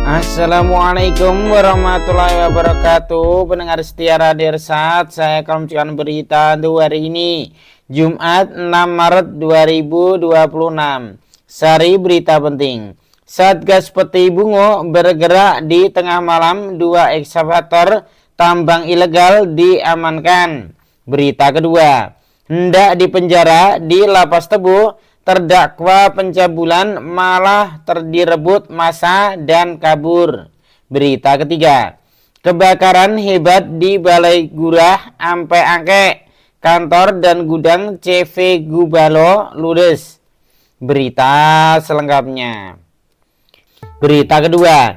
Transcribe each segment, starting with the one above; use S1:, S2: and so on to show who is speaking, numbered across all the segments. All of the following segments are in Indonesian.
S1: Assalamualaikum warahmatullahi wabarakatuh. Pendengar setia Radio Irsad, saya akan membacakan berita untuk hari ini, Jumat 6 Maret 2026. Sari berita penting. Satgas Peti Bungo bergerak di tengah malam, 2 ekskavator tambang ilegal diamankan. Berita kedua, hendak dipenjara di Lapas Tebu, terdakwa pencabulan malah direbut massa dan kabur. Berita ketiga, kebakaran hebat di Balai Gurah Ampe Angke, kantor dan gudang CV Gubalo ludes. Berita selengkapnya. Berita kedua,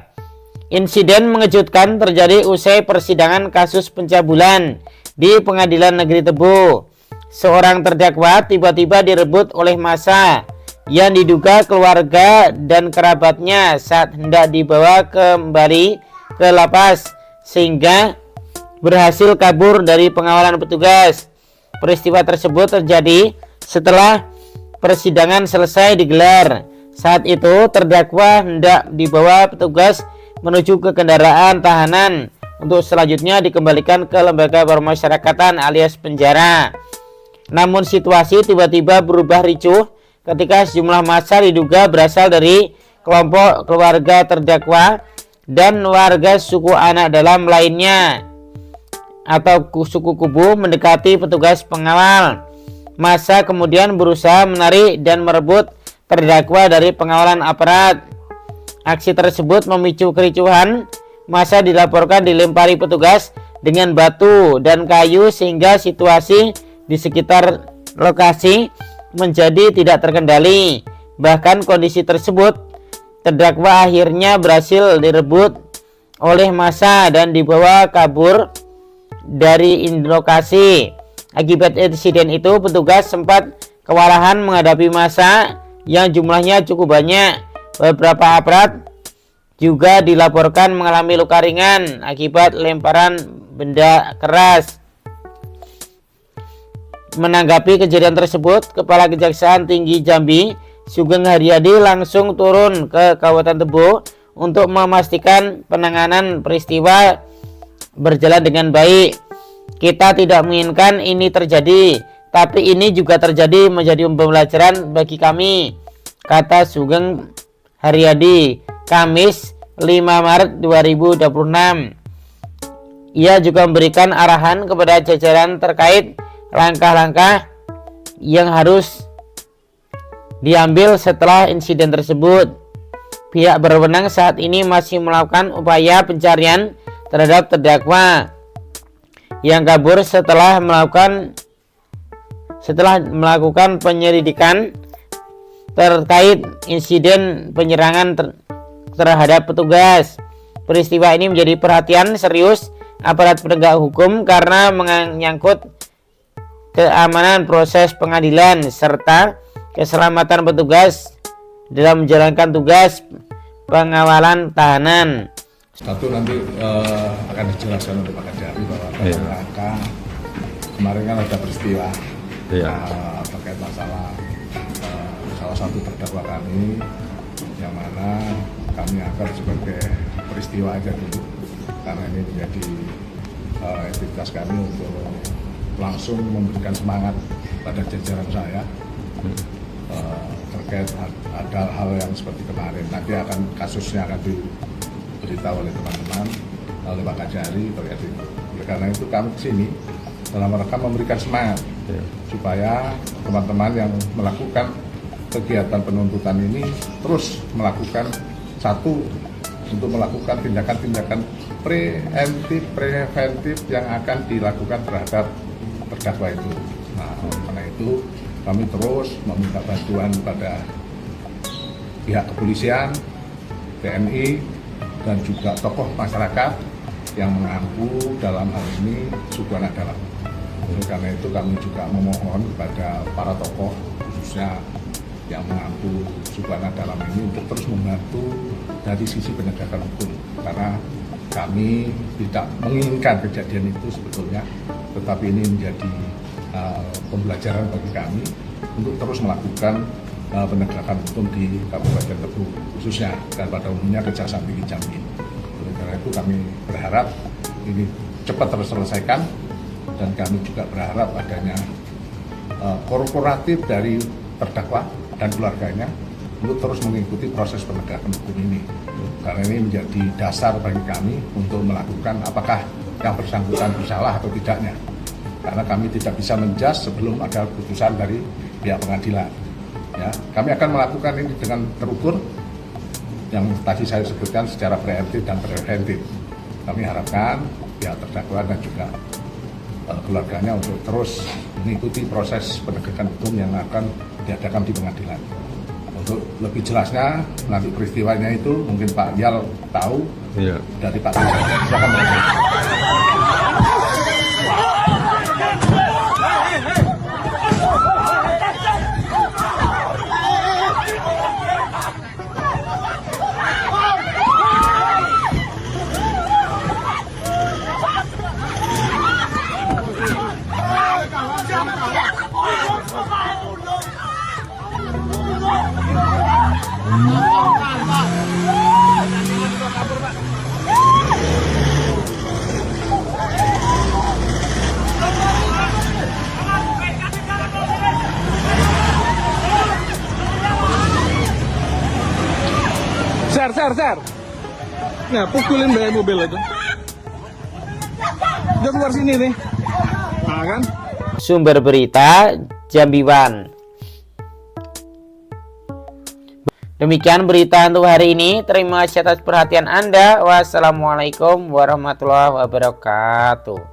S1: insiden mengejutkan terjadi usai persidangan kasus pencabulan di Pengadilan Negeri Tebu. Seorang terdakwa tiba-tiba direbut oleh massa yang diduga keluarga dan kerabatnya saat hendak dibawa kembali ke lapas, sehingga berhasil kabur dari pengawalan petugas. Peristiwa tersebut terjadi setelah persidangan selesai digelar. Saat itu terdakwa hendak dibawa petugas menuju ke kendaraan tahanan untuk selanjutnya dikembalikan ke lembaga pemasyarakatan alias penjara. Namun situasi tiba-tiba berubah ricuh ketika sejumlah massa diduga berasal dari kelompok keluarga terdakwa dan warga suku anak dalam lainnya atau suku Kubu mendekati petugas pengawal. Massa kemudian berusaha menarik dan merebut terdakwa dari pengawalan aparat. Aksi tersebut memicu kericuhan. Massa dilaporkan dilempari petugas dengan batu dan kayu sehingga situasi di sekitar lokasi menjadi tidak terkendali. Bahkan kondisi tersebut, terdakwa akhirnya berhasil direbut oleh massa dan dibawa kabur dari lokasi. Akibat insiden itu, petugas sempat kewalahan menghadapi massa yang jumlahnya cukup banyak. Beberapa aparat juga dilaporkan mengalami luka ringan akibat lemparan benda keras. Menanggapi kejadian tersebut, Kepala Kejaksaan Tinggi Jambi, Sugeng Haryadi, langsung turun ke Kabupaten Tebu untuk memastikan penanganan peristiwa berjalan dengan baik. Kita tidak menginginkan ini terjadi, tapi ini juga terjadi menjadi pembelajaran bagi kami, kata Sugeng Haryadi, Kamis 5 Maret 2026. Ia juga memberikan arahan kepada jajaran terkait langkah-langkah yang harus diambil setelah insiden tersebut. Pihak berwenang saat ini masih melakukan upaya pencarian terhadap terdakwa yang kabur setelah melakukan penyelidikan terkait insiden penyerangan terhadap petugas. Peristiwa ini menjadi perhatian serius aparat penegak hukum karena menyangkut keamanan proses pengadilan serta keselamatan petugas dalam menjalankan tugas pengawalan tahanan.
S2: Satu nanti akan dijelaskan oleh Pak Kajari bahwa rangka kemarin kan ada peristiwa terkait masalah salah satu terdakwa kami yang mana kami anggap sebagai peristiwa aja dulu karena ini menjadi aktivitas kami untuk langsung memberikan semangat pada jajaran saya terkait ada hal yang seperti kemarin. Nanti kasusnya akan diberitahu oleh teman-teman, oleh Pak Kajari terkait itu. Karena itu kami kesini dalam rangka memberikan semangat supaya teman-teman yang melakukan kegiatan penuntutan ini terus melakukan untuk melakukan tindakan-tindakan preventif yang akan dilakukan terhadap terdakwa itu. Nah, karena itu kami terus meminta bantuan pada pihak kepolisian, TNI, dan juga tokoh masyarakat yang mengaku dalam hal ini suku anak dalam. Oleh karena itu kami juga memohon kepada para tokoh khususnya yang mengaku suku anak dalam ini untuk terus membantu dari sisi penegakan hukum, karena kami tidak menginginkan kejadian itu sebetulnya, tetapi ini menjadi pembelajaran bagi kami untuk terus melakukan penegakan hukum di Kabupaten Tebu khususnya dan pada umumnya Kejaksaan Tinggi Jambi. Oleh karena itu kami berharap ini cepat terselesaikan dan kami juga berharap adanya korporatif dari terdakwa dan keluarganya untuk terus mengikuti proses penegakan hukum ini, karena ini menjadi dasar bagi kami untuk melakukan apakah yang bersangkutan bersalah atau tidaknya, karena kami tidak bisa menjas sebelum ada putusan dari pihak pengadilan. Ya, kami akan melakukan ini dengan terukur yang tadi saya sebutkan secara preemptif dan preventif. Kami harapkan pihak terdakwa dan juga keluarganya untuk terus mengikuti proses penegakan hukum yang akan diadakan di pengadilan. Untuk lebih jelasnya nanti peristiwanya itu mungkin Pak Yal tahu dari Pak Yal. Silakan Pak.
S3: Ser. Nah, pukulin deh mobil itu. Udah keluar sini nih. Nah, kan?
S1: Sumber berita Jambi One. Demikian berita untuk hari ini. Terima kasih atas perhatian Anda. Wassalamualaikum warahmatullahi wabarakatuh.